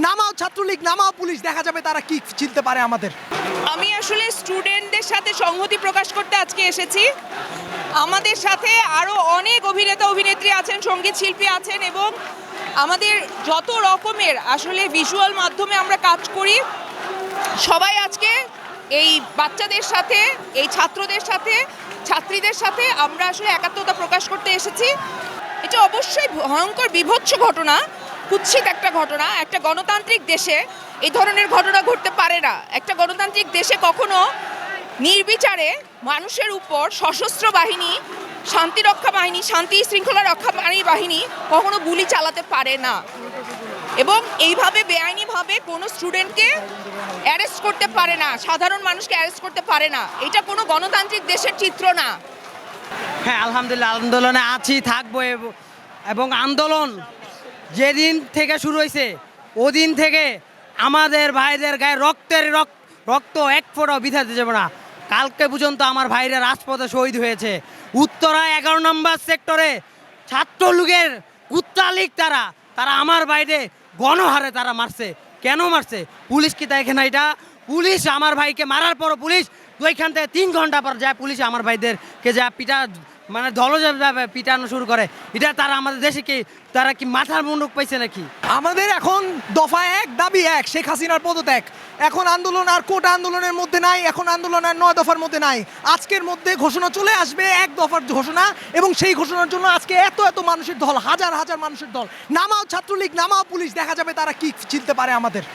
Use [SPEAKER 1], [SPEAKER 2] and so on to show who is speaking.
[SPEAKER 1] নামাও ছাত্রলীগ, নামাও পুলিশ, দেখা যাবে তারা কি চিনতে পারে আমাদের।
[SPEAKER 2] আমি আসলে স্টুডেন্টদের সাথে সংহতি প্রকাশ করতে আজকে এসেছি। আমাদের সাথে আরও অনেক অভিনেতা অভিনেত্রী আছেন, সঙ্গীত শিল্পী আছেন, এবং আমাদের যত রকমের আসলে ভিজুয়াল মাধ্যমে আমরা কাজ করি, সবাই আজকে এই বাচ্চাদের সাথে, এই ছাত্রদের সাথে, ছাত্রীদের সাথে আমরা আসলে একাত্মতা প্রকাশ করতে এসেছি। এটা অবশ্যই ভয়ঙ্কর বিভৎস ঘটনা, কুৎসিত একটা ঘটনা। একটা গণতান্ত্রিক দেশে এই ধরনের ঘটনা ঘটতে পারে না। একটা গণতান্ত্রিক দেশে কখনো নির্বিচারে মানুষের উপর সশস্ত্র বাহিনী, শান্তিরক্ষা বাহিনী, শান্তি শৃঙ্খলা রক্ষাকারী বাহিনী কখনো গুলি চালাতে পারে না, এবং এইভাবে বেআইনিভাবে কোনো স্টুডেন্টকে অ্যারেস্ট করতে পারে না, সাধারণ মানুষকে অ্যারেস্ট করতে পারে না। এটা কোনো গণতান্ত্রিক দেশের চিত্র না।
[SPEAKER 3] হ্যাঁ, আলহামদুলিল্লাহ আন্দোলনে আছি, থাকবো। এবং আন্দোলন যেদিন থেকে শুরু হয়েছে ওদিন থেকে আমাদের ভাইদের গায়ে রক্ত এক ফোঁটাও বিথাতে যাবে না। কালকে পর্যন্ত আমার ভাইরা রাজপথে শহীদ হয়েছে। উত্তরা 11 নম্বর সেক্টরে ছাত্রলীগের কুত্তালীগ তারা আমার বাইরে গণহারে তারা মারছে। কেন মারছে? পুলিশ কি তাই এখানে? এটা পুলিশ আমার ভাইকে মারার পর পুলিশ ওইখান থেকে 3 ঘন্টা পর যায় পুলিশ আমার ভাইদেরকে যা পিটা, মানে দলযাবে পিটানো শুরু করে। এটা তারা আমাদের দেশে কি তারা কি মাথার মুন্ডুক পাইছে নাকি?
[SPEAKER 1] আমাদের এখন দফা এক, দাবি এক, শেখ হাসিনার পদত্যাগ। এখন আন্দোলন আর কোটা আন্দোলনের মধ্যে নাই, এখন আন্দোলন আর 9 দফার মধ্যে নাই। আজকের মধ্যে ঘোষণা চলে আসবে 1 দফার ঘোষণা, এবং সেই ঘোষণার জন্য আজকে এত এত মানুষের দল, হাজার হাজার মানুষের দল। নামাও ছাত্রলীগ, নামাও পুলিশ, দেখা যাবে তারা কি চিনতে পারে আমাদের।